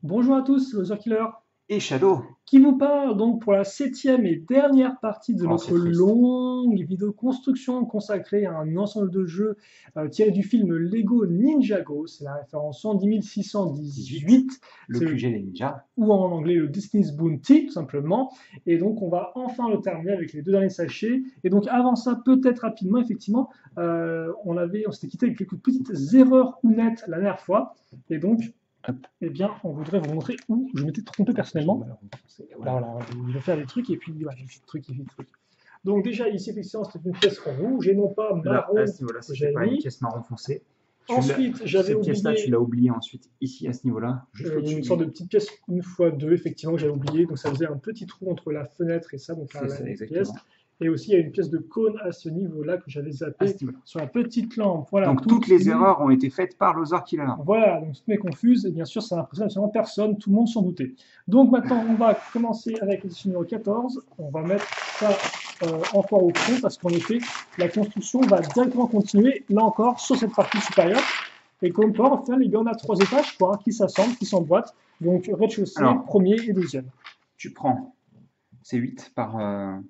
Bonjour à tous, c'est Loser Killer Et Shadow. qui vous parle donc pour la septième et dernière partie de Oh, notre c'est triste. longue vidéo construction consacrée à un ensemble de jeux tiré du film Lego Ninjago. C'est la référence 110 618, Le c'est QG des ninjas. ou en anglais le Destiny's Bounty tout simplement. Et donc on va enfin le terminer avec les deux derniers sachets. Et donc avant ça, peut-être rapidement, effectivement, on s'était quitté avec quelques petites erreurs ou nettes la dernière fois. Et donc Hop. eh bien, on voudrait vous montrer où je m'étais trompé personnellement. Voilà, il va faire des trucs et puis voilà, des trucs et des trucs. Donc déjà ici effectivement c'était une pièce rouge et non pas Là, marron à ce niveau-là, que c'était j'avais pas une mis. pièce marron foncé. Ensuite j'avais Cette pièce-là, tu oublié l'as oubliée ensuite, ici, à ce niveau-là, juste au-dessus une du... sorte de petite pièce une fois deux effectivement que j'avais oublié. Donc ça faisait un petit trou entre la fenêtre et ça, donc C'est la ça, pièce. exactement. Et aussi il y a une pièce de cône à ce niveau-là que j'avais À zappé ce niveau-là. sur la petite lampe. Voilà, Donc, toutes toutes les mes erreurs ont été faites par Loser Killer. Voilà, donc toutes mes confuses, et bien sûr, ça n'impressionne absolument personne, tout le monde s'en doutait. Donc maintenant, on va commencer avec l'édition numéro 14. On va mettre ça encore au fond, parce qu'en effet, la construction va directement continuer, là encore, sur cette partie supérieure. Et comme quoi, au final, il y en a trois étages, quoi, qui s'assemblent, qui s'emboîtent. Donc rez-de-chaussée, Alors, premier et deuxième. tu prends ces 8 par...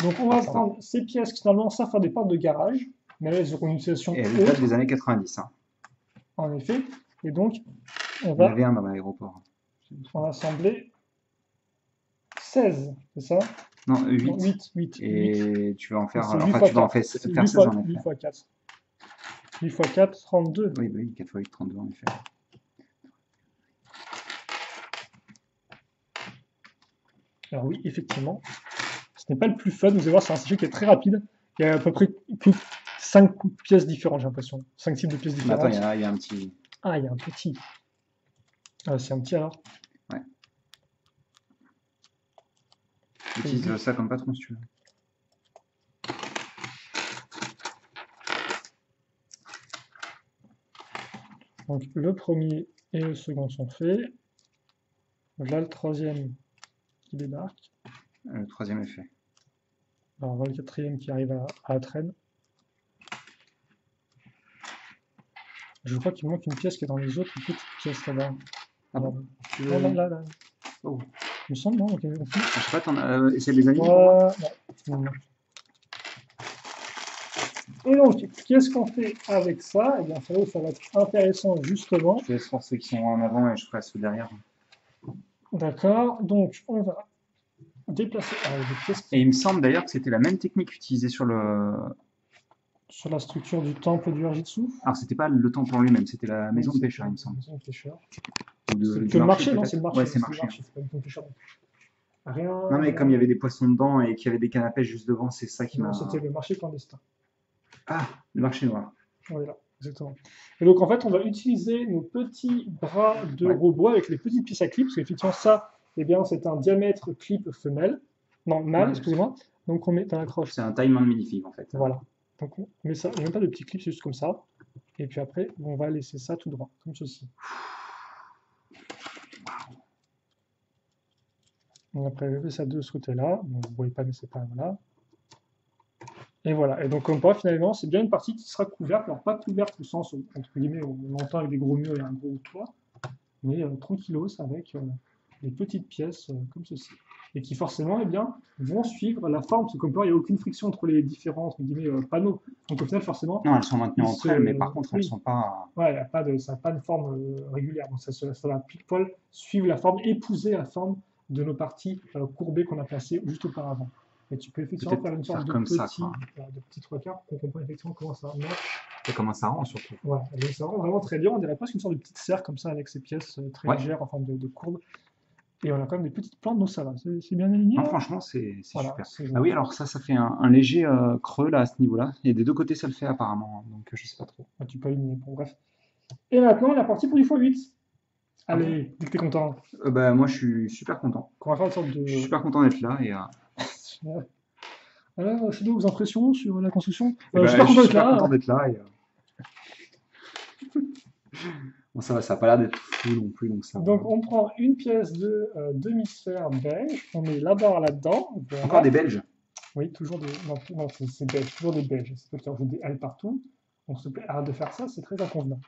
Donc on va par ça. prendre ces pièces qui, finalement, ça faire des portes de garage, mais elles auront une utilisation Et elles datent autre, des années 90. Hein. en effet. Et donc, on Il y en va avait un dans l'aéroport. en assembler 16, c'est ça? Non, Non, 8. 8, 8, 8. Et tu vas en faire... C'est 8 Enfin, fois tu vas en 4. faire C'est 16 8 fois, en 8 effet. fois 4. 8 fois 4, 32. Oui, bah oui, 4 x 8, 32 en effet. Alors oui, effectivement, ce n'est pas le plus fun. Vous allez voir, c'est un sachet qui est très rapide. Il y a à peu près que 5 pièces différentes, j'ai l'impression. 5 types de pièces Mais attends, différentes. il y a un petit... Ah, il y a un petit. Ah, c'est un petit alors. Ouais. Utilise ça comme patron si tu veux. Donc le premier et le second sont faits. Là, le troisième qui débarque. Le troisième est fait. Alors, voilà le quatrième qui arrive à la traîne. Je crois qu'il manque une pièce qui est dans les autres petites pièces là-bas. Ah bon? Non, là. Oh. Il me semble, non? Ok, Je sais pas, t'en as essayé de les aligner pour moi? Non. Et donc, qu'est-ce qu'on fait avec ça? Eh bien, ça va être intéressant, justement. Je laisse faire ceux qui sont en avant et je ferai ceux derrière. D'accord, donc on va déplacer les pièces Et il me semble d'ailleurs que c'était la même technique utilisée sur le... sur la structure du temple du Arjitsu. Alors, c'était pas le temple en lui-même, c'était la maison de pêcheur, il me semble. Maison de pêcheur. Ou C'est que le marché, non? peut-être. C'est le marché. Ouais, c'est marché. C'est pas une maison de pêcheur. Rien. Non, mais comme il y avait des poissons dedans et qu'il y avait des cannes à pêche juste devant, c'est ça qui m'a... Non, c'était le marché clandestin. Ah, le marché noir. Voilà, exactement. Et donc en fait, on va utiliser nos petits bras de robot avec les petites pièces à clip, parce qu'effectivement ça, eh bien, c'est un diamètre clip femelle, non mâle, excusez-moi. Donc on met dans l'accroche. C'est un taillement de minifig en fait. Voilà. Donc on met ça, il n'y a même pas de petits clips, c'est juste comme ça. Et puis après, on va laisser ça tout droit, comme ceci. Donc après, je fais ça de ce côté-là. Bon, vous ne voyez pas, mais c'est pas voilà. Et voilà. Et donc, comme quoi, finalement, c'est bien une partie qui sera couverte. Alors, pas couverte au sens, entre guillemets, on l'entend avec des gros murs et un gros toit, mais tranquillos avec des petites pièces comme ceci. Et qui, forcément, eh bien, vont suivre la forme, parce que comme quoi, il n'y a aucune friction entre les différents, entre guillemets, panneaux. Donc, au final, forcément. Non, elles sont maintenues entre elles, mais par contre, elles sont pas. Ouais, ça n'a pas de forme régulière. Donc, ça va pile poil suivre la forme, épouser la forme de nos parties courbées qu'on a placées juste auparavant. Et tu peux effectivement faire une sorte de petit trois quarts pour qu'on comprenne effectivement comment ça marche. Et comment ça rend surtout. Ouais, donc ça rend vraiment très bien. On dirait presque une sorte de petite serre comme ça avec ces pièces très légères en forme de courbe. Et on a quand même des petites plantes, donc ça va. C'est bien aligné. Non, franchement, c'est voilà, super. Ah oui, alors ça fait un léger creux là à ce niveau-là. Et des deux côtés, ça le fait apparemment. Donc je sais pas trop. Ah, tu peux aligner. Bon, bref. Et maintenant, la partie pour du x8. Allez, dis que t'es content. Moi, je suis super content. On va faire une sorte de. Je suis super content d'être là. Et, alors, Shadow, vos impressions sur la construction? Je suis super content d'être là. Bon, ça va, ça n'a pas l'air d'être fou non plus. Donc on prend une pièce de demi-sphère beige, on met la barre là-dedans. Voilà. Encore des Belges? Oui, toujours des. Non, c'est beige, toujours des Belges. C'est toi qui rajoutes des L partout. Donc s'il te arrête de faire ça, c'est très inconvenant.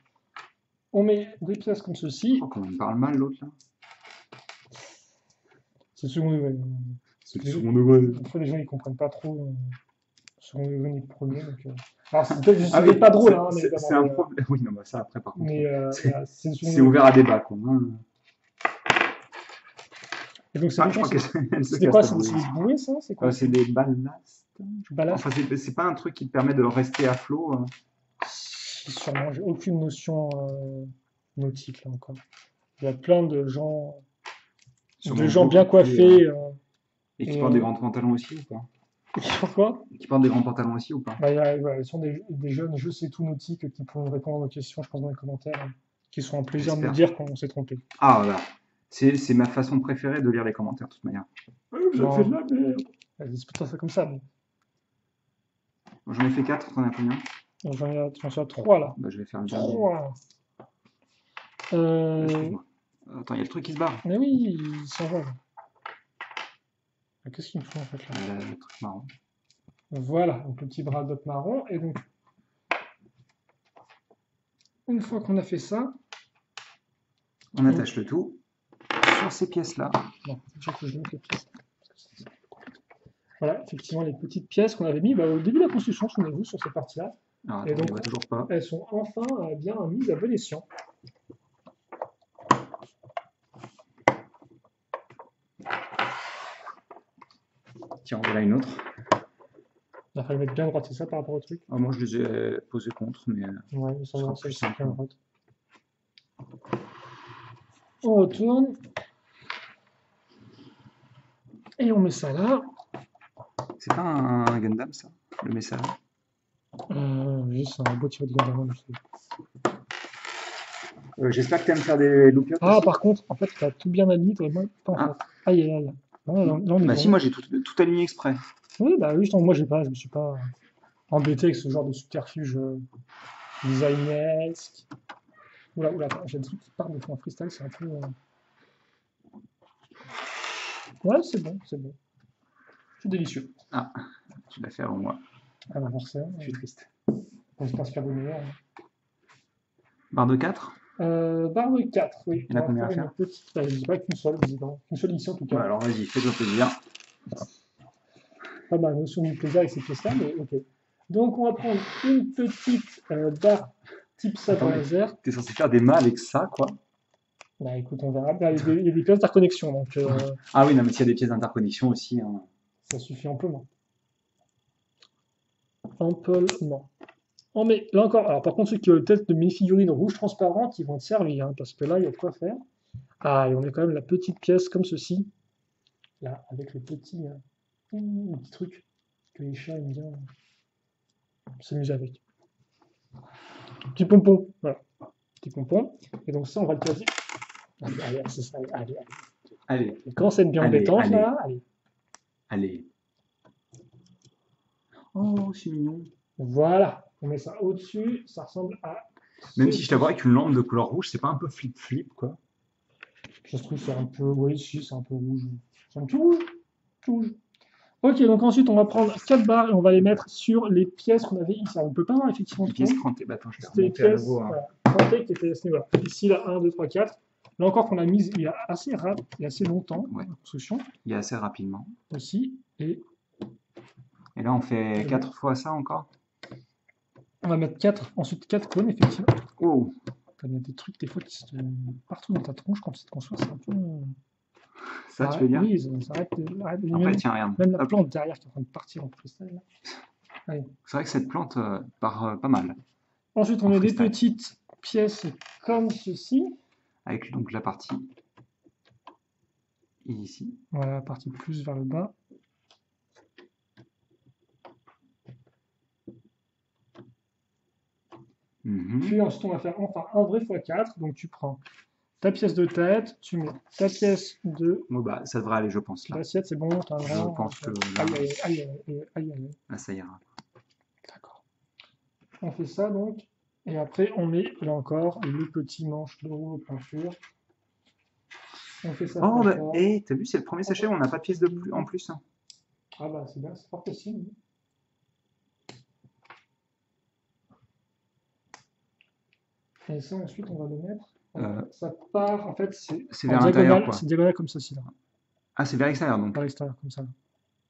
On met des pièces comme ceci. Oh, comment il parle mal l'autre là. C'est le second degré. C'est le Les- second degré. Des fois, les gens ils comprennent pas trop second degré ni le premier. Donc, alors, c'est peut-être juste Ah oui, pas drôle, hein, c'est évidemment. un problème. Oui, non, bah ça après, par contre, c'est Voilà, c'est le second c'est degré. ouvert à débat, quoi. Hein. Et donc, c'est Ah, bon, je crois qu'elle se c'était casse quoi? la C'est bouée. des bouées, ça? C'est quoi? C'est des ballasts. Du ballast? Enfin, c'est pas un truc qui te permet de rester à flot. Sûrement, j'ai aucune notion nautique là encore. Il y a plein Sur de mon gens dos bien coiffés. et qui Et portent des grands pantalons aussi ou pas? pourquoi? Qui portent des grands pantalons aussi ou pas? Bah, voilà, ce sont des jeunes je sais tout nautiques qui pourront répondre à nos questions, je pense, dans les commentaires, qui seront un plaisir de nous J'espère. dire qu'on s'est trompé. Ah, voilà. C'est ma façon préférée de lire les commentaires, de toute manière. Vous avez fait de la merde. C'est pas ça comme ça, mais J'en ai fait 4, t'en as combien? j'en suis à 3 là. Bah, je vais faire le dernier. 3. Excuse-moi. Attends, il y a le truc qui se barre. Mais oui, il s'envole. Qu'est-ce qu'il me faut en fait là? Le truc marrant. Voilà, donc le petit bras d'op marron. Et donc, une fois qu'on a fait ça, On attache le tout sur ces pièces-là. non, faut que je mette les pièces. Voilà, effectivement, les petites pièces qu'on avait mis au début de la construction, souvenez-vous, sur cette partie-là, Alors, et attends, on donc y va toujours pas. elles sont enfin bien mises à bon escient. Tiens, voilà une autre. Il a fallu mettre bien droite, c'est ça par rapport au truc? Ah, moi, je les ai posés contre, mais Ouais, ça sera va, plus c'est simple. bien droite. On retourne. Et on met ça là. c'est pas un Gundam, ça, le message. Oui, c'est un beau tiré de Gundam. J'espère que tu aimes faire des loupiottes Ah, aussi. par contre, en fait, tu as tout bien aligné, tu as pas en Ah. fait. Aïe, aïe, aïe. Non, là, on est Bah bon. si, moi j'ai tout aligné exprès. Oui, bah oui, moi je me suis pas embêté avec ce genre de subterfuge designesque. Oula, oula, attends, j'ai des trucs qui partent de fond en freestyle, c'est un peu. Ouais, c'est bon, c'est bon. C'est délicieux. Ah, tu l'as fait avant moi. Ah bah forcément, Je suis triste. on s'inspire de meilleur. Barre de 4. Barre de 4, oui. Il y en a On va combien à faire une petite. Bah, je dis pas qu'une seule, visiblement. Qu'une seule ici en tout cas. Ouais, alors vas-y, fais-toi plaisir. Pas ma notion du plaisir avec ces pièces-là, mais ok. Donc on va prendre une petite barre type sabre Attends, mais laser. t'es censé faire des mâts avec ça, quoi. Bah écoute, on verra. Bah, il y a des pièces d'interconnexion, donc Ah oui, non, mais s'il y a des pièces d'interconnexion aussi. Hein. ça suffit amplement. Amplement. Oh, mais là encore, alors par contre, ceux qui ont le test de mes figurines rouges transparentes, ils vont te servir, hein, parce que là, il y a de quoi faire. Ah, et on a quand même la petite pièce comme ceci, là, avec le petit truc que les chats aiment bien s'amuser avec. Petit pompon, voilà. Petit pompon. Et donc ça, on va le placer. Allez, c'est ça, allez. Allez, Et quand c'est bien Allez, embêtant, allez. là, allez. allez. Oh, c'est mignon. Voilà, on met ça au-dessus, ça ressemble à... Même si je t'avoue qu'une lampe de couleur rouge, c'est pas un peu flip-flip, quoi. Ça se trouve, c'est un peu... Oui, si, c'est un peu rouge. C'est un petit rouge. Petit rouge. Ok, donc ensuite, on va prendre 4 barres et on va les mettre sur les pièces qu'on avait ici. Alors, on peut pas voir effectivement Les tout. pièces crantées. Bah attends, je vais C'était les remonter à pièces nouveau. Hein. voilà, crantées qui étaient à ce niveau-là. Ici, là, 1, 2, 3, 4. Là encore, qu'on a mis il y a assez rap, il y a assez longtemps, Ouais. la construction Il y a assez rapidement. aussi. Et Et là, on fait 4 fois ça encore. on va mettre 4, ensuite 4 cônes, effectivement. Oh, Il y a des trucs, des fois, qui se partout dans ta tronche quand tu te construis, c'est un peu... ça, tu veux dire? Oui, ça arrête, Après, tiens, regarde. même la Hop. plante derrière qui est en train de partir en freestyle. Là. Allez. C'est vrai que cette plante part pas mal. Ensuite, on En met des freestyle. petites pièces comme ceci. Avec donc la partie ici. Voilà, la partie plus vers le bas. Puis ensuite, on va faire enfin un vrai x4. Donc, tu prends ta pièce de tête, tu mets ta pièce de... Bon, bah, ça devrait aller, je pense. Là. L'assiette, c'est bon, t'as un Je grand... pense que là, Aïe. là, ça ira. D'accord. On fait ça, donc. Et après, on met, là encore, le petit manche de roue aux peintures. On fait ça. Oh, bah, hé, t'as vu, c'est le premier sachet où on n'a pas de pièce de plus en plus. Hein. Ah bah, c'est bien, c'est fort possible. Et ça, ensuite, on va le mettre. Ça part, en fait, c'est vers l'intérieur, quoi. C'est diagonal comme ceci, là. Ah, c'est vers l'extérieur donc. vers l'extérieur, comme ça,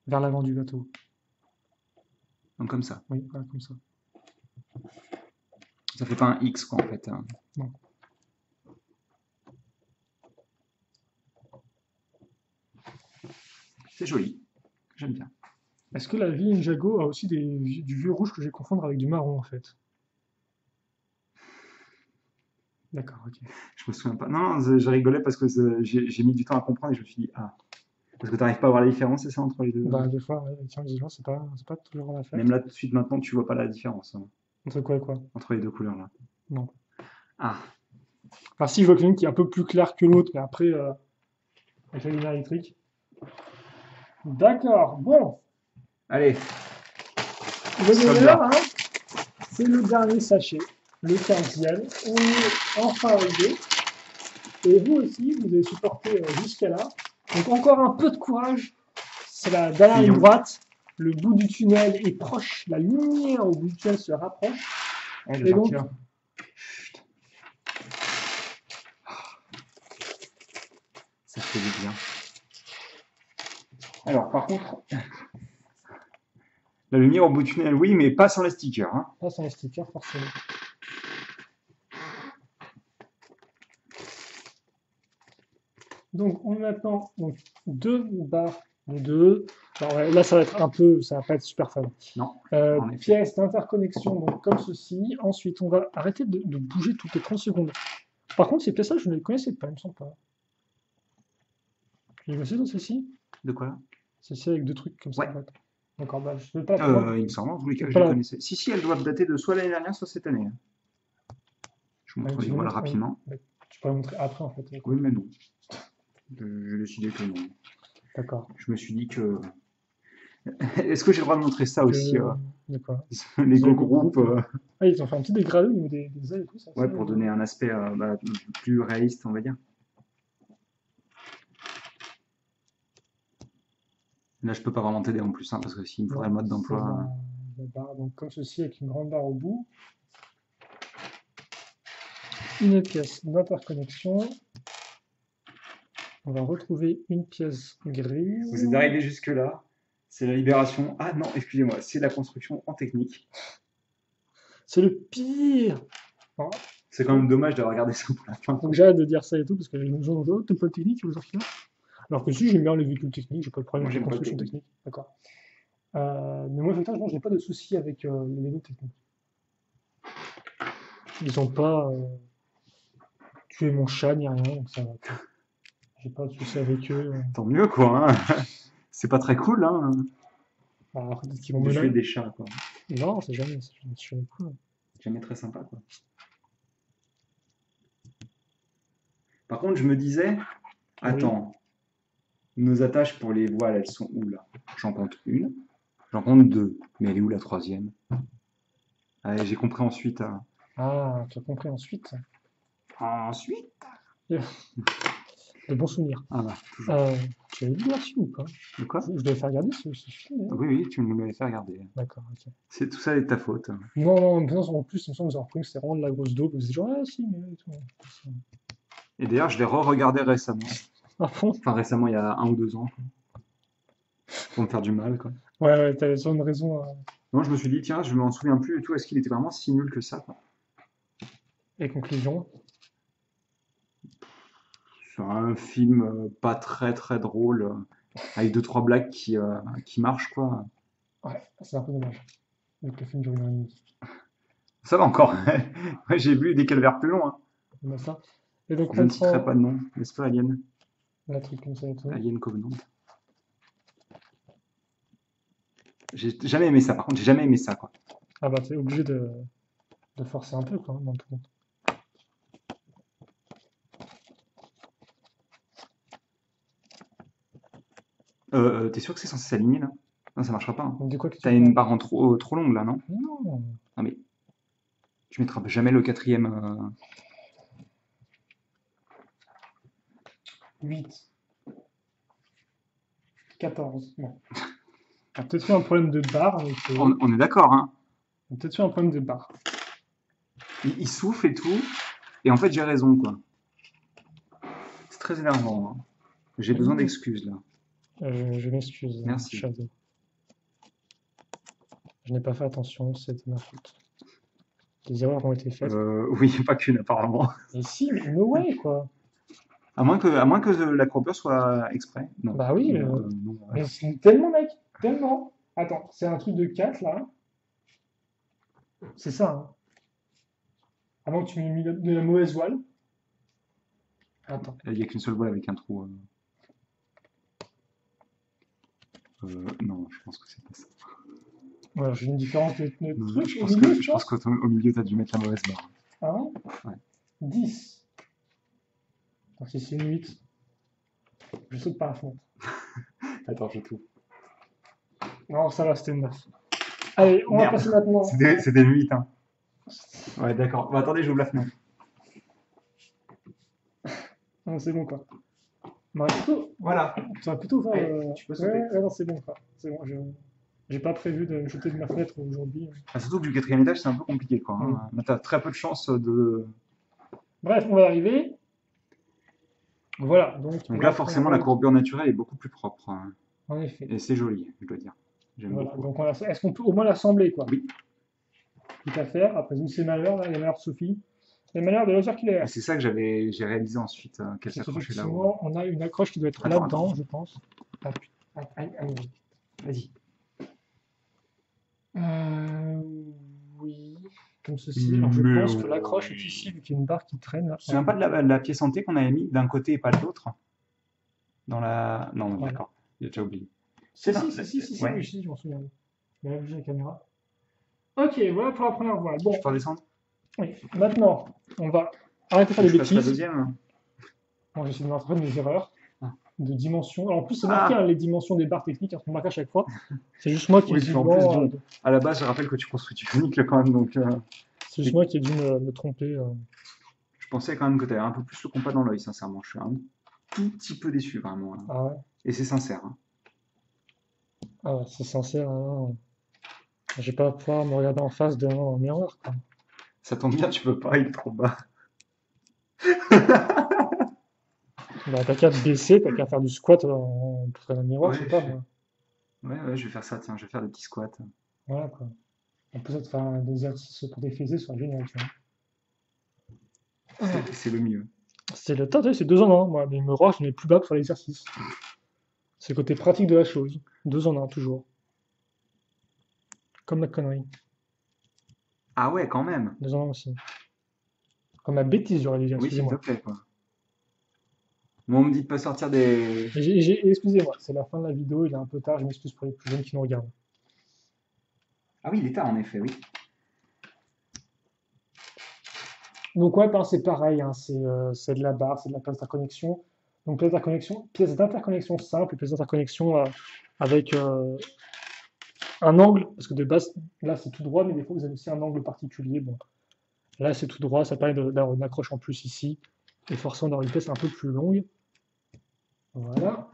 vers l'avant du bateau. Donc comme ça. Oui, voilà, comme ça. Ça fait pas un X quoi en fait. Non. C'est joli. J'aime bien. Est-ce que la vie Ninjago a aussi du vieux rouge que je vais confondre avec du marron, en fait? D'accord, ok. Je me souviens pas. Non, non, je rigolais parce que j'ai mis du temps à comprendre et je me suis dit, ah. Parce que tu n'arrives pas à voir la différence, c'est ça, entre les deux? Bah, des fois, ouais, tiens, visuellement, c'est pas toujours la Même fête. là, tout de suite, maintenant, tu vois pas la différence hein, Entre quoi et quoi? entre les deux couleurs là. Non. Ah, Enfin, si, je vois qu'une qui est un peu plus claire que l'autre, mais après, avec la lumière électrique. D'accord, bon. allez, Le soldat. meilleur, hein, c'est le dernier sachet, le 15e. On est enfin arrivé. Et vous aussi, vous avez supporté jusqu'à là. Donc encore un peu de courage. C'est la dernière ligne Fillon. droite. Le bout du tunnel est proche. La lumière au bout du tunnel se rapproche. Eh, le Et donc, gentilhomme. Ça fait du bien. Alors, par contre, la lumière au bout du tunnel, oui, mais pas sans les stickers. Hein. pas sans les stickers, forcément. Donc, on attend donc, deux barres de deux. Alors, ouais, là, ça va être un peu, ça va pas être super fun. Non, en effet. Pièce d'interconnexion, donc comme ceci. Ensuite, on va arrêter de bouger toutes les 30 secondes. Par contre, ces pièces-là, je ne les connaissais pas, il me semble pas. Tu les connaissais dans celle-ci? De quoi là? Celle-ci avec deux trucs comme ça, Ouais. en fait. D'accord, bah, je ne vais pas la prendre. Il me semble en tous les cas Je que vais je pas les la- connaissais. Si, si, elles doivent dater de soit l'année dernière, soit cette année. Hein. Je vous bah, montre tu les les voiles montres, rapidement. bah, tu pourrais montrer après, en fait. Oui, mais non. J'ai décidé que non. D'accord. Je me suis dit que. Est-ce que j'ai le droit de montrer ça aussi De quoi? Lego Lego Group Group. Ah, ils ont fait un petit dégradé au niveau des ailes et tout, ça. ouais, pour donner un aspect plus réaliste, on va dire. Là, je peux pas vraiment t'aider en plus, hein, parce que s'il me faudrait le mode d'emploi. La barre, donc comme ceci, avec une grande barre au bout. Une pièce d'interconnexion. On va retrouver une pièce grise. Vous êtes arrivé jusque-là. C'est la libération. Ah non, excusez-moi, c'est la construction en technique. C'est le pire. Alors, C'est quand même dommage d'avoir regardé ça pour la fin. faut que j'arrête de dire ça et tout, parce que les gens disent, oh, t'es pas technique, vous en finir. Alors que si, j'aime bien les véhicules techniques, j'ai pas de problème Moi, avec les j'aime pas le constructions technique. techniques. D'accord. Mais moi, effectivement, j'ai pas de soucis avec les Lego techniques. Ils ont pas tué mon chat ni rien, donc ça va. J'ai pas de soucis avec eux. Tant mieux, quoi. Hein. C'est pas très cool, hein, Alors, peut-être qu'ils vont de me tuer des chats, quoi. Non, c'est jamais cool. Jamais très sympa, quoi. Par contre, je me disais, attends, nos attaches pour les voiles, elles sont où, là? J'en compte une. J'en compte deux. Mais elle est où, la troisième? Allez, j'ai compris ensuite. Ah, tu as compris ensuite. Ensuite? De bons souvenirs. Ah bah, toujours. Tu as vu le film ou pas? De quoi? Je devais faire regarder ce film. Oui, oui, tu me l'avais fait regarder. D'accord, ok. C'est tout ça est de ta faute. Non, non, en plus, il me semble que vous avez repris que c'était vraiment de la grosse daube. Vous dites genre, ah si, mais tout. Et d'ailleurs, je l'ai re-regardé récemment. Ah bon? Enfin, récemment, il y a 1 ou 2 ans. Quoi. Pour me faire du mal, quoi. Ouais, ouais, t'avais sûrement une raison. Non, je me suis dit, tiens, je m'en souviens plus et tout. Est-ce qu'il était vraiment si nul que ça, quoi? Et conclusion. C'est un film pas très très drôle, avec 2 3 blagues qui marchent, quoi. Ouais, c'est un peu dommage. Donc le film dure 1 heure et demie. Ça va encore. Ouais, j'ai vu des calvaires plus longs. Hein. On a ça. Et donc Je on ne citerai prend pas de nom, n'est-ce pas, Alien? la truc comme ça et tout. Alien Covenant. J'ai jamais aimé ça, par contre, j'ai jamais aimé ça, quoi. Ah bah t'es obligé de forcer un peu, quoi, dans le tout. T'es sûr que c'est censé s'aligner, là? Non, ça marchera pas. Hein. Donc, de quoi que tu T'as une parles? barre en trop longue, là, non? Non. Ah, mais tu mettras jamais le quatrième. 8. 14. Bon. On a peut-être fait un problème de barre. Donc, On est d'accord, hein? on a peut-être fait un problème de barre. Il souffle et tout. Et en fait, j'ai raison, quoi. C'est très énervant. Hein. J'ai besoin d'excuses, là. Je m'excuse, Merci. Shadow. Je n'ai pas fait attention, c'était ma faute. Des erreurs ont été faites. Oui, pas qu'une apparemment. Et si, mais no way, quoi. À moins que la courbure soit exprès. Non. Bah oui, Non, non, mais c'est tellement, mec, tellement. Attends, c'est un truc de 4 là. C'est ça, hein. À moins que tu m'aies mis de la mauvaise voile. Attends. il n'y a qu'une seule voile avec un trou. Non, je pense que c'est pas ça. Voilà, j'ai une différence de Non, truc je au pense milieu, je pense qu'au milieu, tu as dû mettre la mauvaise barre. Ah ouais? Ouais. 10. Donc si c'est une 8, je saute par la fenêtre. Attends, je trouve. Non, ça va, c'était une 9. Allez, on va Merde. passer maintenant. C'était une 8, hein. Ouais, d'accord. Bon, attendez, j'ouvre la fenêtre. Non, c'est bon, quoi. On aurait plutôt, Voilà. tu aurais plutôt faire. Allez, tu peux sauter. Ouais, non, c'est bon, quoi. C'est bon, j'ai pas prévu de me jeter de ma fenêtre aujourd'hui. Ah, surtout que du quatrième étage, c'est un peu compliqué, quoi. Hein. Là, t'as très peu de chances de. Bref, on va y arriver. Voilà, Donc là, forcément, la courbure naturelle est beaucoup plus propre. Hein. En effet. Et c'est joli, je dois dire. J'aime Voilà, beaucoup. donc est-ce qu'on peut au moins l'assembler, quoi? Oui. Tout à faire. Après tous ces malheurs, là, les malheurs de Sophie, les malheurs de Loser Killer. Et c'est ça que j'ai réalisé ensuite, qu'elle s'accrochait là-haut. Effectivement, on a une accroche qui doit être Attends, là-dedans, attends. je pense. Ah, putain. Aïe. Vas-y. Euh, oui, comme ceci. Alors je pense que l'accroche est ici, vu qu'il y a une barre qui traîne là. Tu te souviens pas de la pièce en T qu'on avait mis d'un côté et pas de l'autre? Dans la. Non, Voilà. d'accord. J'ai déjà oublié. Si, Non, ouais. oui, si, je m'en souviens. Mais là, j'ai la caméra. Ok, voilà pour la première voile. Bon, Je peux redescendre? oui. Maintenant, on va arrêter de faire Je des fasse la bêtises. deuxième. Bon, j'essaie de m'entraîner mes erreurs Ah. de dimension. Alors en plus, c'est marqué hein, les dimensions des barres techniques, on marque à chaque fois. C'est juste moi qui ai Oui, dû, puis en plus, bon, à la base, je rappelle que tu construis du unique quand même, donc c'est juste moi qui ai dû me tromper. je pensais quand même que tu avais un peu plus le compas dans l'œil, sincèrement. Je suis un tout petit peu déçu, vraiment. Là. Ah ouais. Et c'est sincère. Hein. Ah ouais, c'est sincère. Hein. Je vais pas pouvoir me regarder en face d'un miroir. Quoi. Ça tombe bien, tu peux pas, il est trop bas. Bah, t'as qu'à te baisser, t'as qu'à faire du squat en près d'un miroir, Ouais, je sais pas. Moi. Ouais, je vais faire ça, tiens, je vais faire des petits squats. Voilà quoi. En plus, ça te faire des exercices pour tes fessiers, c'est génial, tu vois. C'est le mieux. C'est le temps, c'est 2 en 1. Moi, mais miroir, je mets plus bas pour faire l'exercice. C'est le côté pratique de la chose. 2 en 1, toujours. Comme ma connerie. Ah ouais, quand même. 2 en 1 aussi. Comme ma bêtise, j'aurais dû dire, Oui, s'il te excusez-moi. plaît, quoi. Moi, on me dit de pas sortir des. Excusez-moi, c'est la fin de la vidéo, il est un peu tard, je m'excuse pour les plus jeunes qui nous regardent. Ah oui, il est tard, en effet, oui. Donc ouais, ben, c'est pareil, hein, c'est de la barre, c'est de la place d'interconnexion. Donc pièce d'interconnexion simple, pièce d'interconnexion avec un angle, parce que de base, là c'est tout droit, mais des fois vous avez aussi un angle particulier. Bon, là c'est tout droit, ça permet d'avoir une accroche en plus ici, et forcément d'avoir une pièce un peu plus longue. Voilà.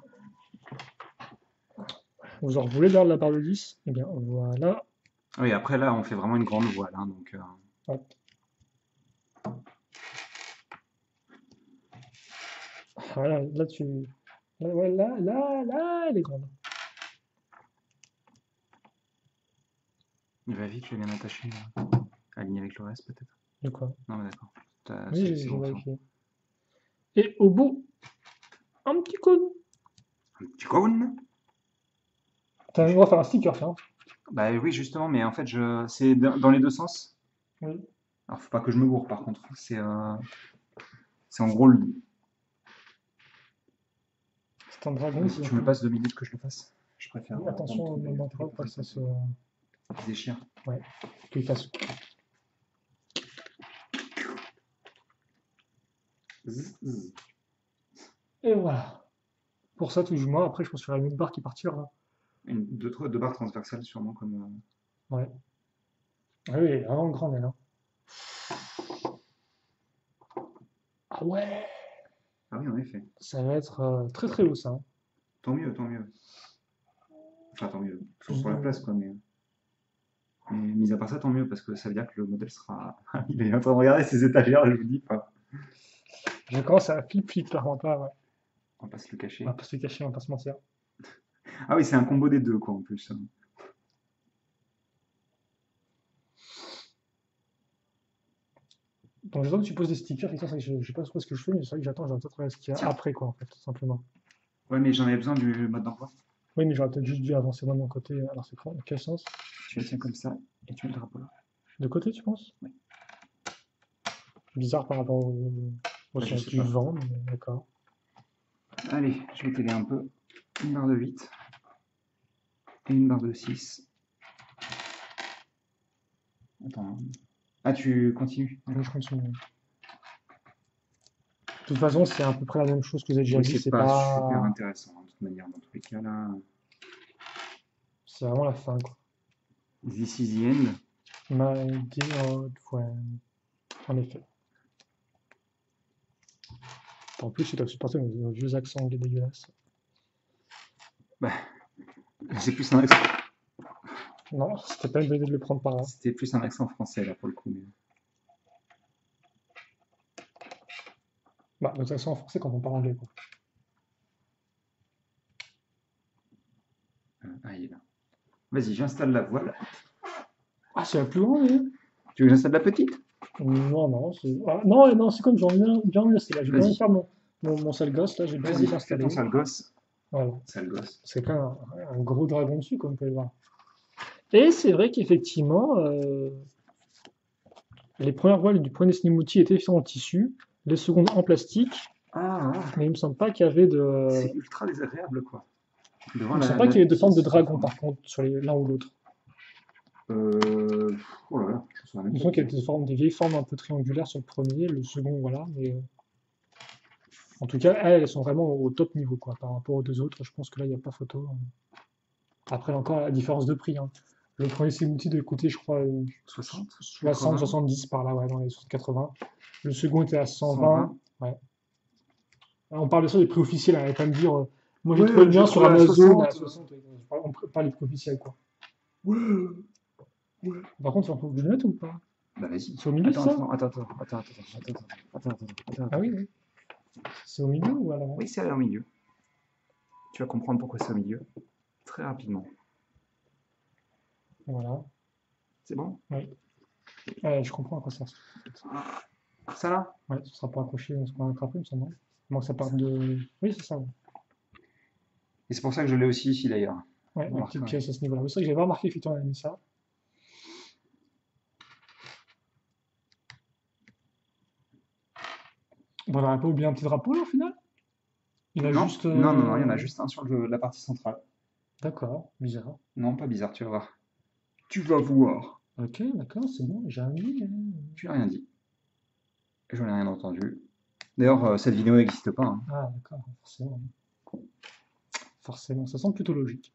Vous en voulez vers la barre de 10? Eh bien voilà. Oui, après, là, on fait vraiment une grande voile, hein, donc. Ouais. Voilà, là tu. Là, ouais, là, elle est grande. Il va vite, je vais bien attacher. Aligné avec le reste, peut-être. De quoi? Non, mais d'accord. Oui, C'est j'ai bon, vérifié. Et au bout, un petit cône. Un petit cône. T'as le droit de faire un sticker, tiens. Bah oui, justement, mais en fait, c'est dans les deux sens. Oui. Alors, faut pas que je me gourre, par contre. C'est en gros. C'est un dragon ici. Tu me passes 2 minutes que je le fasse. Je préfère. Oui, attention au moment d'emploi, pas que ça se. Se déchire. Ouais, que il casse. Et voilà. Pour ça, tout du moins, après, je pense qu'il y aura une autre barre qui partira. Deux barres transversales, sûrement, comme. Ouais. Ah oui, elle est vraiment grande, elle. Hein. Ah ouais. Ah oui, en effet. Ça va être très très haut, ça. Hein. Tant mieux, tant mieux. Enfin, tant mieux. Sauf pour la place, quoi, mais mis à part ça, tant mieux, parce que ça veut dire que le modèle sera. Il est en train de regarder ses étagères, je vous dis pas. Je commence à flip-flip, clairement pas, ouais. On va pas se le cacher. On va pas se le cacher, on va pas se mentir. Ah oui, c'est un combo des deux, quoi, en plus. Donc j'attends que tu poses des stickers, et ça, c'est que je sais pas trop ce que je fais, mais c'est vrai que j'attends peut-être regarder ce qu'il y a Tiens. après, quoi, en fait, tout simplement. Ouais, mais j'en avais besoin du mode d'emploi. Oui, mais j'aurais peut-être juste dû avancer moi de mon côté. Alors c'est quoi? Dans quel sens? Tu le tiens comme ça et tu mets le drapeau là. De côté, tu penses? Ouais. Bizarre par rapport au Bah, je sens sais du pas. vent, mais d'accord. Allez, je vais t'aider un peu. Une barre de 8 et une barre de 6. Attends. Ah, tu continues. Donc je continue. De toute façon, c'est à peu près la même chose que vous avez déjà Oui, vu, c'est c'est pas super pas. intéressant, hein, de toute manière, dans tous les cas, là. C'est vraiment la fin, quoi. This is the end. My dear old friend. En effet. En plus, tu dois supporter nos vieux accents anglais dégueulasses. Bah, c'est plus un accent. Non, c'était pas une bonne idée de le prendre par là. C'était plus un accent français, là, pour le coup. Mais... Bah, nos accents en français quand on parle anglais, quoi. Ah, il est là. Vas-y, j'installe la voile. Ah, c'est la plus grande, hein? Tu veux que j'installe la petite? Non, non, c'est. Ah, non, non, c'est comme j'ai bien mieux, c'est là. J'ai bien envie de Vas-y. faire mon sale gosse, là, j'ai bien envie Vas-y, de fais ton l'installer. sale gosse. Voilà. Sale gosse. C'est quand même un gros dragon dessus, comme vous pouvez le voir. Et c'est vrai qu'effectivement, les premières voiles du premier Slimouti étaient faites en tissu, les secondes en plastique, Ah, mais il me semble pas qu'il y avait de. c'est ultra désagréable, quoi. Il Devant me semble pas qu'il y avait de forme de pièce. dragon, par contre, sur l'un ou l'autre. Oh là là, je me souviens même Il me pas semble du qu'il y tout. avait des vieilles formes un peu triangulaires sur le premier, le second, voilà. Mais en tout cas, elles sont vraiment au top niveau, quoi, par rapport aux deux autres. Je pense que là, il n'y a pas photo. Après, encore la différence de prix, hein. Le premier Slimouti devait coûter, je crois, 60, 60, 80, 70 par là, ouais, dans les 80. Le second était à 120. 120. Ouais. On parle de ça des prix officiels, arrête pas de me dire, moi j'ai trouvé Ouais, le j'ai mien sur trouvé à Amazon à 60. 60. On parle des prix officiels, quoi. Ouais, ouais. Par contre, faut que je le mette ou pas? Bah vas-y. C'est au milieu, ça? Attends. Ah oui, oui. C'est au milieu ou à l'avant? Oui, c'est au milieu. Tu vas comprendre pourquoi c'est au milieu très rapidement. Voilà. C'est bon? Oui. Ouais, je comprends à quoi ça sert. Ça là? Ouais, ce sera pour accrocher, ce qu'on va attraper, il me semble. Moi, que ça parte de. Oui, c'est ça. Ouais, Et c'est pour ça que je l'ai aussi ici d'ailleurs. ouais, On la petite remarquera. pièce à ce niveau-là. C'est vrai que j'avais pas remarqué effectivement, on avait mis ça. Bon, on n'aurait pas oublié un petit drapeau là au final? Il a Non, juste. non, il y en a juste un sur la partie centrale. D'accord, bizarre. Non, pas bizarre, tu vas voir. Tu vas voir. Ok, d'accord, c'est bon, j'ai un dit. Tu n'as rien dit. Je n'ai rien entendu. D'ailleurs, cette vidéo n'existe pas, hein. Ah, d'accord, forcément. Forcément, ça semble plutôt logique.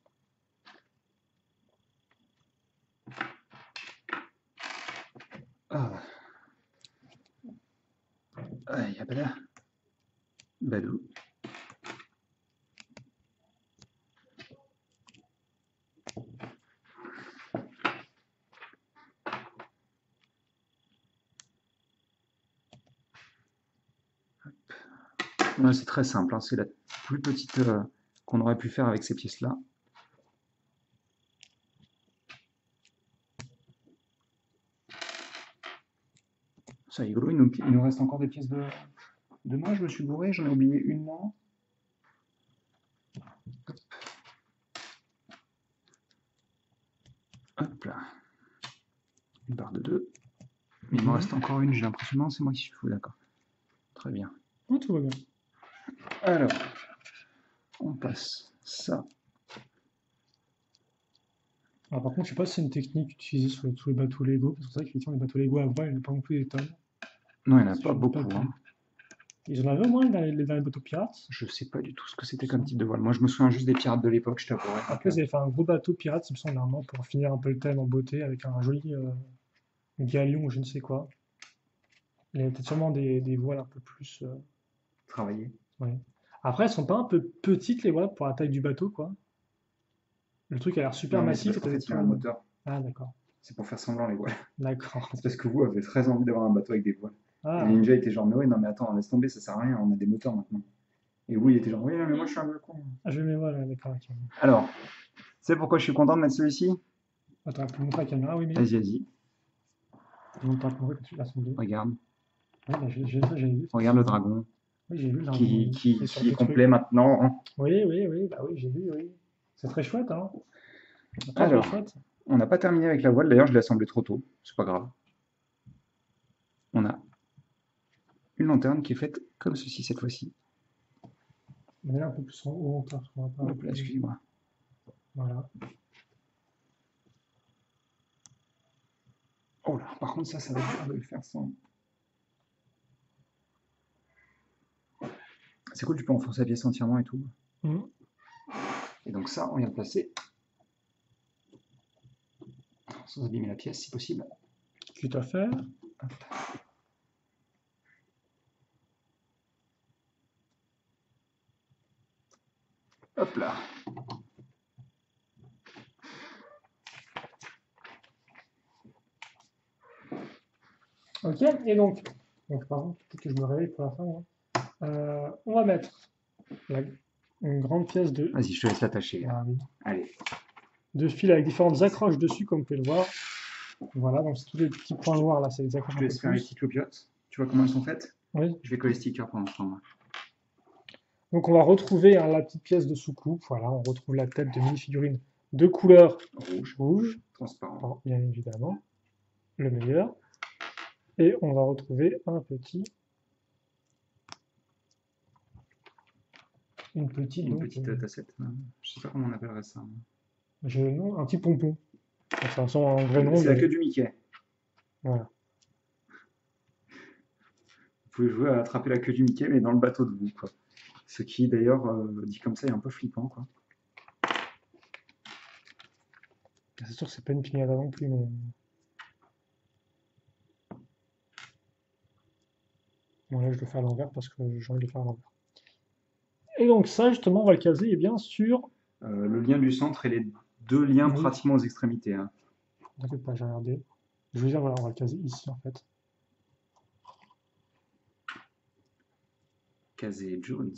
Ah, il y a pas là. Badou. Ouais, c'est très simple, hein. C'est la plus petite qu'on aurait pu faire avec ces pièces-là. C'est rigolo, il nous reste encore des pièces de moi, je me suis bourré, j'en ai oublié une là. Hop là. Une barre de 2. Il m'en reste encore une, j'ai l'impression. Non, c'est moi qui suis fou, d'accord. Très bien. Oh, tout va bien. Alors, on passe ça. Alors, par contre, je sais pas si c'est une technique utilisée sur tous les bateaux Lego, parce que c'est vrai qu'effectivement, les bateaux Lego à voile, il n'y en a pas non plus des tonnes. Non, il n'y en a Si pas je dis pas beaucoup, de- hein. Ils en avaient au moins dans les bateaux pirates. Je sais pas du tout ce que c'était comme type de voile. Moi, je me souviens juste des pirates de l'époque, je t'avouerai. Après, ils avaient fait un gros bateau pirate, il me semble, normalement, pour finir un peu le thème en beauté, avec un joli galion ou je ne sais quoi. Il y avait peut-être sûrement des voiles un peu plus. Travailler. Ouais. Après, elles sont pas un peu petites, les voiles, pour la taille du bateau, quoi. Le truc a l'air super Non, mais c'est massif parce et qu'en t'as des fait, il y a un tours. moteur. Ah, d'accord. C'est pour faire semblant les voiles. D'accord. C'est parce que vous avez très envie d'avoir un bateau avec des voiles. Et Ah, Ninja était genre, mais ouais, non, mais attends, laisse tomber, ça sert à rien, on a des moteurs maintenant. Et oui, il était genre, oui, non, mais moi je suis un peu con. Ah, je vais mettre, voilà, d'accord. Ok. Alors, tu sais pourquoi je suis content de mettre celui-ci? Attends, tu montres la caméra, oui, mais Vas-y, vas-y, je montre pas que tu l'as assemblé. regarde. Oui, bah, j'avais vu, Regarde le effectivement. dragon Oui, j'ai vu le dragon, qui, oui. qui, Et sur qui est deux trucs. complet maintenant, hein. Oui, oui, oui, bah oui, j'ai vu, oui. C'est très chouette, hein. Très, très Alors, chouette. on n'a pas terminé avec la voile, d'ailleurs je l'ai assemblée trop tôt, c'est pas grave. On a une lanterne qui est faite comme ceci cette fois-ci. Mais là, un peu plus en haut, parce qu'on va pas. Hop là, excusez-moi. Voilà. Oh là, par contre ça va être dur de le faire sans... C'est cool, tu peux enfoncer la pièce entièrement et tout. Mhm. Et donc ça, on vient de placer sans abîmer la pièce si possible. Quitte à faire. Hop là. Ok, et donc pardon, peut-être que je me réveille pour la fin, hein. On va mettre la- une grande pièce de, Vas-y, je te laisse l'attacher. ah oui, Allez. de fil avec différentes accroches dessus, comme vous pouvez le voir. Voilà, donc c'est tous les petits points noirs là, c'est les accroches Je un te peu laisse faire les plus. petites copiotes. Tu vois comment elles sont faites? Oui. Je vais coller les stickers pendant ce temps-là. Donc on va retrouver hein, la petite pièce de sous-coupe. Voilà, on retrouve la tête de mini-figurine de couleur Rouge, rouge, transparent. bien évidemment, le meilleur. Et on va retrouver une petite, Une donc, petite tassette. Je sais pas comment on appellerait ça. non, un petit pompon. Enfin, son vrai nom, C'est la queue du Mickey. voilà. Vous pouvez jouer à attraper la queue du Mickey, mais dans le bateau de vous, quoi. Ce qui, d'ailleurs, dit comme ça, est un peu flippant, quoi. C'est sûr que c'est pas une pignata non plus, mais bon, là je le fais à l'envers parce que j'ai envie de le faire à l'envers. Et donc ça, justement, on va le caser, et bien sûr, Le lien du centre et les deux liens oui, pratiquement aux extrémités, hein. t'inquiète pas, j'ai regardé. Je veux dire, voilà, on va le caser ici en fait. Casey Jones.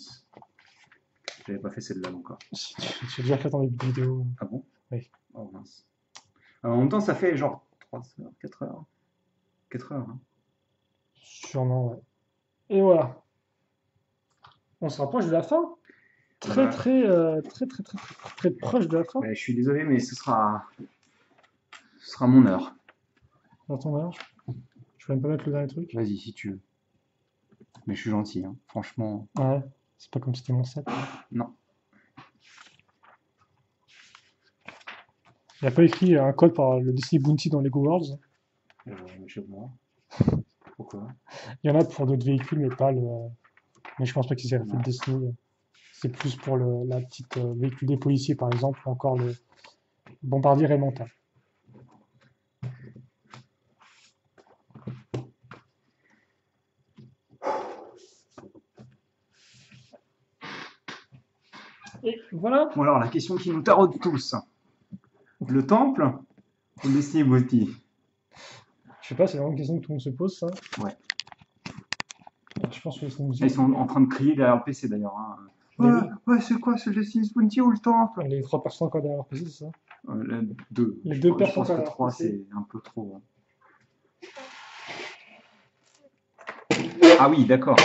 J'avais pas fait celle-là encore. Si tu as déjà fait ton début de vidéo. Ah bon? Oui. Oh mince. En même temps, ça fait genre 3 heures, 4 heures. 4 heures, hein. Sûrement, ouais. Et voilà. On se rapproche de la fin. Très, Bah, très, très proche de la fin. bah, je suis désolé, mais ce sera mon heure. Dans ton âge. Je vais même pas mettre le dernier truc. Vas-y, si tu veux. Mais je suis gentil, hein. Franchement, Ouais. C'est pas comme si c'était mon set. non. Il n'y a pas écrit un code par le Disney Bounty dans Lego Worlds. Chez moi. Pourquoi? Il y en a pour d'autres véhicules, mais pas le. Mais je pense pas qu'ils aient fait Non. le Disney. C'est plus pour la petite véhicule des policiers, par exemple, ou encore le bombardier Raymonta. Et voilà. Bon alors, la question qui nous taraude tous. Le temple ou le Disney Bounty? Je sais pas, c'est vraiment une question que tout le monde se pose, ça. Ouais. Je pense que c'est une Ils sont en train de crier derrière le PC d'ailleurs, hein. Mais Ouais, oui. ouais, c'est quoi? C'est le Disney Bounty ou le temple? Les trois personnes encore derrière leur PC, c'est ça? Les deux. Les Je deux pense- je personnes pense que derrière leur 3 PC. c'est un peu trop, hein. Ah oui, d'accord.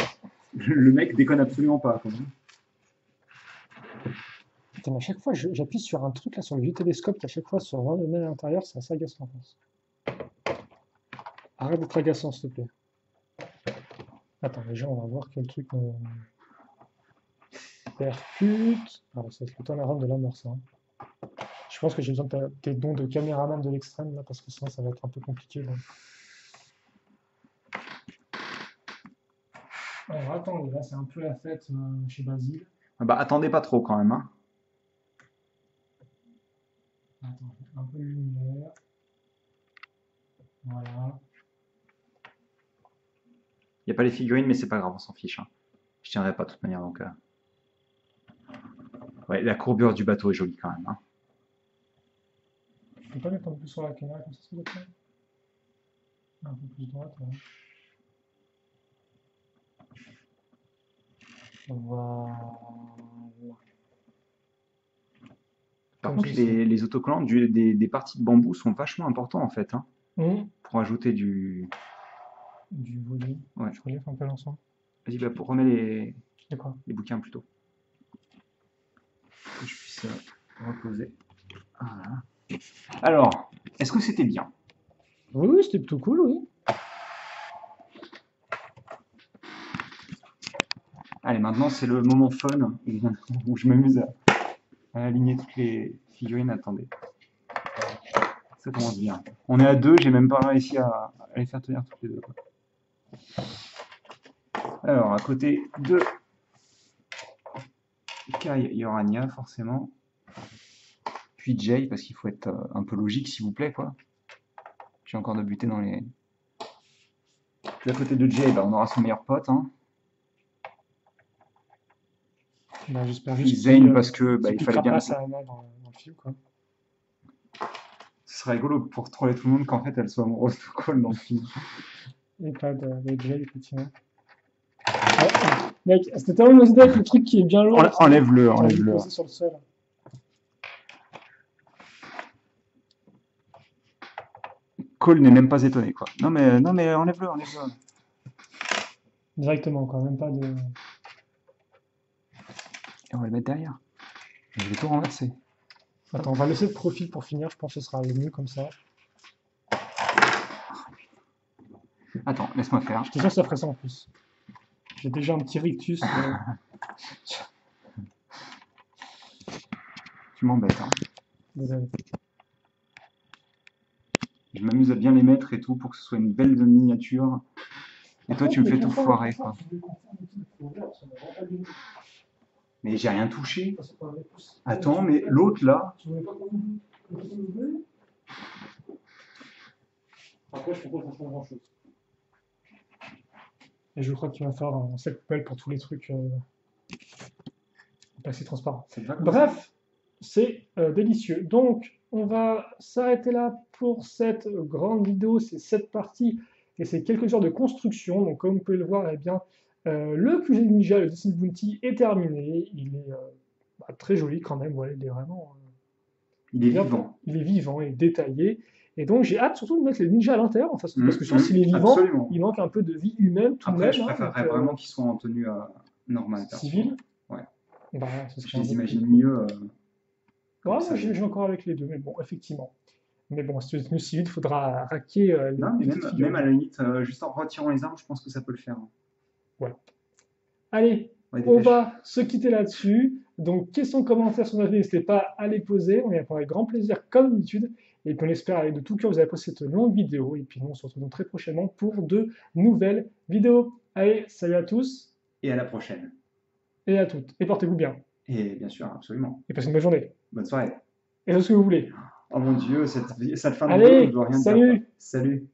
Le mec déconne absolument pas, quand même. Putain, mais à chaque fois, j'appuie sur un truc là sur le vieux télescope qui à chaque fois se remet à l'intérieur, c'est assez agaçant, je pense. Arrête d'être agaçant, s'il te plaît. Attends, déjà, on va voir quel truc on percute. Ah, ça va être le turnaround de la mort, ça, hein. Je pense que j'ai besoin de tes dons de caméraman de l'extrême là, parce que sinon ça va être un peu compliqué, donc. Alors attendez, là c'est un peu la fête chez Basile. Ah bah, attendez pas trop quand même, hein. Attends, un peu de lumière. Voilà. Il n'y a pas les figurines, mais c'est pas grave, on s'en fiche, hein. Je tiendrai pas de toute manière, donc... Ouais, la courbure du bateau est jolie quand même, hein. Je peux pas mettre un peu plus sur la caméra comme ça, s'il te plaît? Un peu plus droite, là. Voilà. Par Comme contre, ceci. les autocollants des parties de bambou sont vachement importants en fait, hein, pour ajouter du. Du volume. Ouais. Je relief un peu l'ensemble. Vas-y, bah, pour remettre De quoi? les bouquins plutôt. Que je puisse reposer. Voilà. Alors, est-ce que c'était bien? Oui, oui, c'était plutôt cool, oui. Allez, maintenant c'est le moment fun où je m'amuse à aligner toutes les figurines. Attendez. Ça commence bien. On est à deux, j'ai même pas réussi à les faire tenir toutes les deux, quoi. Alors, à côté de Kai, il y aura Anya, forcément. Puis Jay, parce qu'il faut être un peu logique, s'il vous plaît, quoi. J'ai encore de buter dans les. Puis à côté de Jay, bah, on aura son meilleur pote, hein. Bah, j'espère Puis juste Zane, parce que bah, qu'il il fallait piquera bien. pas sa Anna dans le film, quoi. Ce serait rigolo pour troller tout le monde qu'en fait elle soit amoureuse de Cole dans le film. Et pas de Jay, effectivement. Oh, mec, c'était tellement une idée avec le truc qui est bien lourd. Enlève-le, J'ai envie de enlève-le. poser sur le sol. Cole n'est même pas étonné, quoi. Non mais enlève-le, enlève-le. Directement, quoi. Même pas de. Et on va le mettre derrière. Je vais tout renverser. Attends, on va laisser le profil pour finir. Je pense que ce sera le mieux comme ça. Attends, laisse-moi faire. Je te jure, ça ferait ça en plus. J'ai déjà un petit rictus. Tu m'embêtes, hein. Désolé. Je m'amuse à bien les mettre et tout pour que ce soit une belle miniature. Et toi, tu me fais tout foirer, quoi. Mais j'ai rien touché. Attends, mais l'autre là. Après, je propose pas grand chose. Et je crois qu'il va faire un sac poubelle pour tous les trucs passés transparents. Bref, c'est délicieux. Donc, on va s'arrêter là pour cette grande vidéo, ces 7 parties et ces quelques heures de construction. Donc, comme vous pouvez le voir, eh bien, le QG Ninja, le Descent Bounty est terminé. Il est très joli quand même. Voilà, il est vraiment. Il est vivant. Il est vivant et détaillé. Et donc, j'ai hâte surtout de mettre les ninjas à l'intérieur, en fait, parce que je Mmh, pense s'il est vivant, absolument. il manque un peu de vie humaine tout de Après, même. je préférerais vraiment qu'ils soient en tenue normale. Civile. Ouais. Bah, ce Je serait les imagine mieux. ouais, moi, j'ai encore avec les deux, mais bon, effectivement. Mais bon, si tu veux tenue civile, il faudra raquer les Non, mais petites même figurines. à la limite, juste en retirant les armes, je pense que ça peut le faire. Ouais. Allez, Ouais, on dépêche. va se quitter là-dessus. Donc, questions, commentaires sur notre vidéo, n'hésitez pas à les poser. On y répond avec grand plaisir, comme d'habitude. Et puis, on espère avec de tout cœur vous avez apprécié cette longue vidéo. Et puis, nous, on se retrouve donc très prochainement pour de nouvelles vidéos. Allez, salut à tous Et à la prochaine. et à toutes. Et portez-vous bien. Et bien sûr, absolument. Et passez une bonne journée. Bonne soirée. Et tout ce que vous voulez. Oh mon Dieu, cette fin de Allez, vidéo ne doit rien dire, salut! quoi. Salut.